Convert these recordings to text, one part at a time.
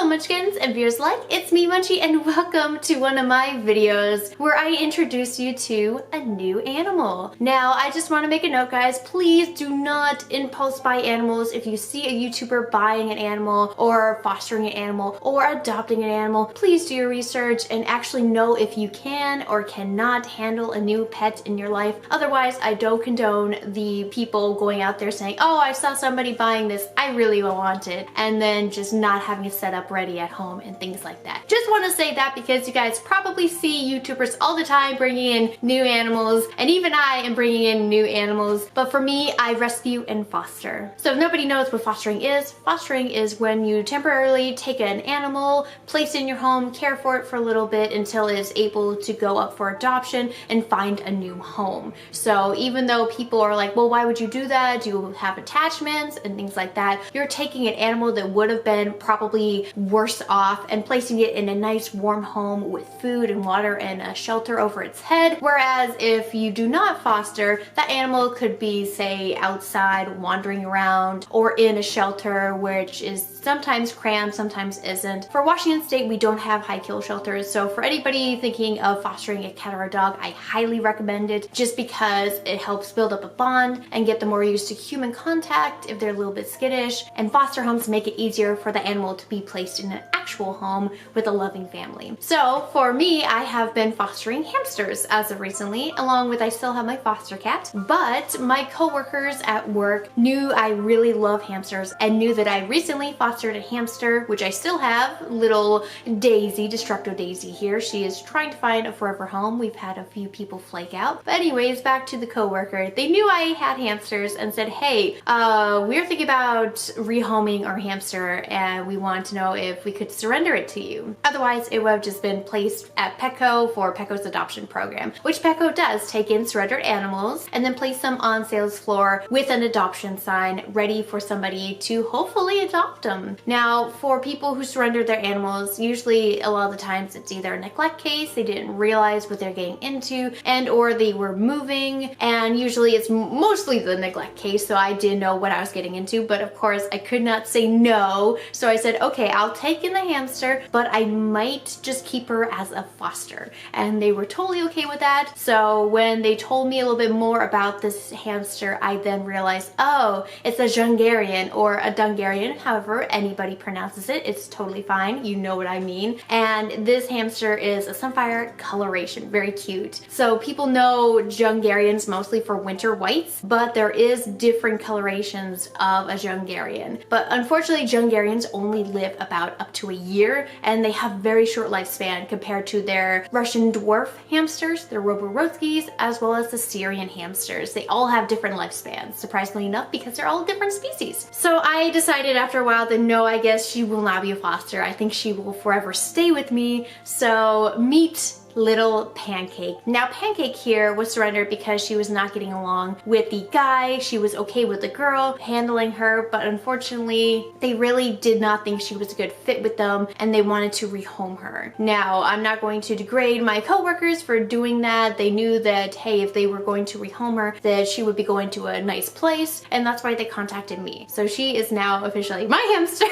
Munchkins and viewers alike, it's me Munchie and welcome to one of my videos where I introduce you to a new animal. Now I just want to make a note guys, please do not impulse buy animals. If you see a YouTuber buying an animal or fostering an animal or adopting an animal, please do your research and actually know if you can or cannot handle a new pet in your life. Otherwise, I don't condone the people going out there saying, oh, I saw somebody buying this, I really want it, and then just not having it set up ready at home and things like that. Just want to say that because you guys probably see YouTubers all the time bringing in new animals, and even I am bringing in new animals, but for me, I rescue and foster. So if nobody knows what fostering is when you temporarily take an animal, place it in your home, care for it for a little bit until it is able to go up for adoption and find a new home. So even though people are like, well, why would you do that? Do you have attachments and things like that? You're taking an animal that would have been probably worse off and placing it in a nice warm home with food and water and a shelter over its head. Whereas if you do not foster, that animal could be, say, outside wandering around or in a shelter, which is sometimes cramped, sometimes isn't. For Washington State, we don't have high kill shelters, so for anybody thinking of fostering a cat or a dog, I highly recommend it just because it helps build up a bond and get them more used to human contact if they're a little bit skittish, and foster homes make it easier for the animal to be placed in an actual home with a loving family. So for me, I have been fostering hamsters as of recently, along with I still have my foster cat, but my coworkers at work knew I really love hamsters and knew that I recently fostered a hamster, which I still have, little Daisy, Destructo Daisy here. She is trying to find a forever home. We've had a few people flake out. But anyways, back to the coworker. They knew I had hamsters and said, hey, we're thinking about rehoming our hamster and we want to know if we could surrender it to you. Otherwise, it would have just been placed at Petco for Petco's adoption program, which Petco does take in surrendered animals and then place them on sales floor with an adoption sign ready for somebody to hopefully adopt them. Now, for people who surrender their animals, usually a lot of the times it's either a neglect case, they didn't realize what they're getting into, and or they were moving, and usually it's mostly the neglect case, so I didn't know what I was getting into, but of course I could not say no, so I said, okay, I'll take in the hamster, but I might just keep her as a foster, and they were totally okay with that. So when they told me a little bit more about this hamster, I then realized, oh, it's a Jungarian or a Dungarian, however anybody pronounces it, it's totally fine, you know what I mean. And this hamster is a sunfire coloration, very cute. So people know Jungarians mostly for winter whites, but there is different colorations of a Jungarian. But unfortunately, Jungarians only live about up to a year, and they have very short lifespan compared to their Russian dwarf hamsters, their Roborodskis, as well as the Syrian hamsters. They all have different lifespans, surprisingly enough, because they're all different species. So I decided after a while that no, I guess she will not be a foster. I think she will forever stay with me. So meet little Pancake. Now Pancake here was surrendered because she was not getting along with the guy. She was okay with the girl handling her, but unfortunately they really did not think she was a good fit with them and they wanted to rehome her. Now I'm not going to degrade my coworkers for doing that. They knew that, hey, if they were going to rehome her, that she would be going to a nice place, and that's why they contacted me. So she is now officially my hamster.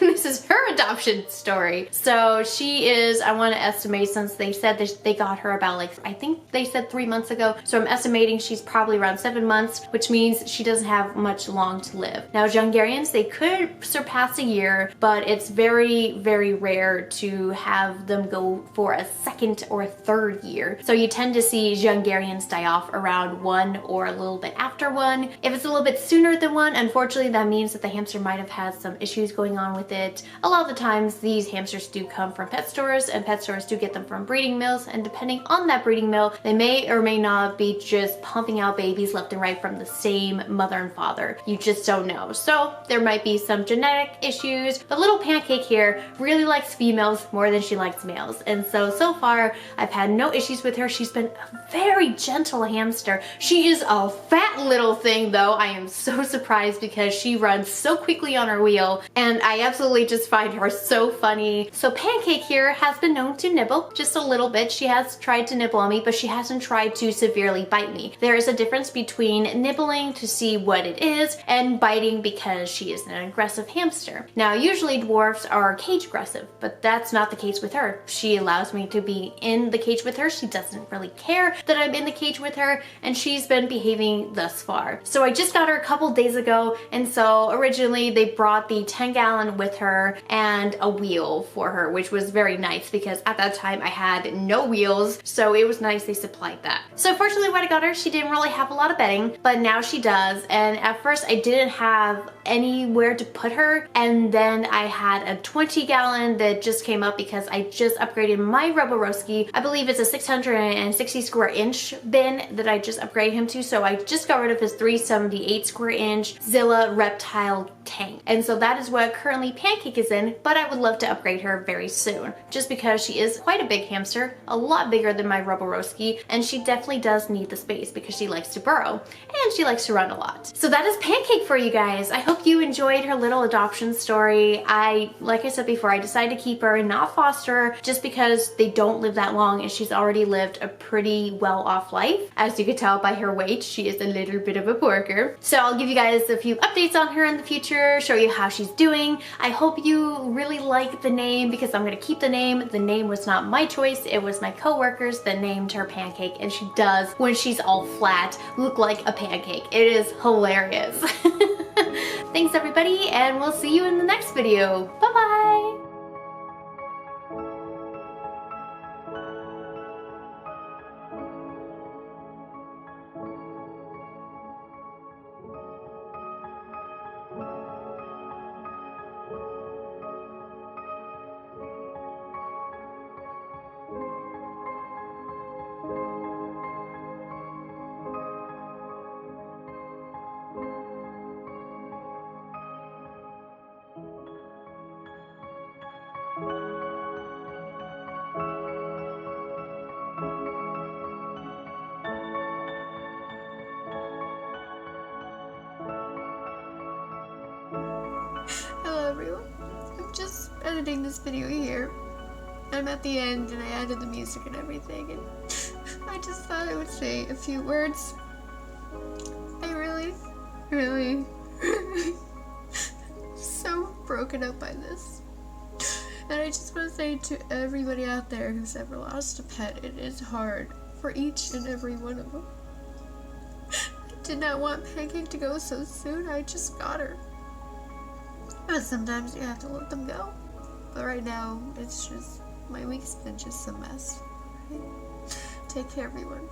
And this is her adoption story. So she is, I want to estimate, since they said that they got her about, like, I think they said 3 months ago, so I'm estimating she's probably around 7 months, which means she doesn't have much long to live. Now Jungarians, they could surpass a year, but it's very, very rare to have them go for a second or a third year. So you tend to see Jungarians die off around 1 or a little bit after 1. If it's a little bit sooner than 1, unfortunately that means that the hamster might have had some issues going on with it. A lot of the times these hamsters do come from pet stores, and pet stores do get them from breeding mills, and depending on that breeding mill, they may or may not be just pumping out babies left and right from the same mother and father. You just don't know. So there might be some genetic issues, but little Pancake here really likes females more than she likes males, and so far I've had no issues with her. She's been a very gentle hamster. She is a fat little thing though. I am so surprised because she runs so quickly on her wheel, and I absolutely just find her were so funny. So Pancake here has been known to nibble just a little bit. She has tried to nibble on me, but she hasn't tried to severely bite me. There is a difference between nibbling to see what it is and biting because she is an aggressive hamster. Now, usually dwarfs are cage aggressive, but that's not the case with her. She allows me to be in the cage with her. She doesn't really care that I'm in the cage with her, and she's been behaving thus far. So I just got her a couple days ago, and so originally they brought the 10-gallon with her and a wheel for her, which was very nice because at that time I had no wheels, so it was nice they supplied that. So fortunately when I got her, she didn't really have a lot of bedding, but now she does. And at first I didn't have anywhere to put her, and then I had a 20-gallon that just came up because I just upgraded my Roboroski. I believe it's a 660 square inch bin that I just upgraded him to, so I just got rid of his 378 square inch Zilla reptile tank. And so that is what currently Pancake is in, but I would love to upgrade her very soon just because she is quite a big hamster, a lot bigger than my Roboroski, and she definitely does need the space because she likes to burrow and she likes to run a lot. So that is Pancake for you guys. I hope you enjoyed her little adoption story. Like I said before, I decided to keep her and not foster her just because they don't live that long and she's already lived a pretty well-off life. As you can tell by her weight, she is a little bit of a porker. So I'll give you guys a few updates on her in the future, show you how she's doing. I hope you really like the name because I'm gonna keep the name. The name was not my choice, it was my coworkers that named her Pancake, and she does, when she's all flat, look like a pancake. It is hilarious. Thanks everybody, and we'll see you in the next video. Bye-bye! Hello everyone, I'm just editing this video here. I'm at the end and I added the music and everything, and I just thought I would say a few words. I really so broken up by this. And I just want to say to everybody out there who's ever lost a pet, it is hard for each and every one of them. I did not want Pancake to go so soon, I just got her. But sometimes you have to let them go. But right now, it's just, my week's been just a mess. Right? Take care, everyone.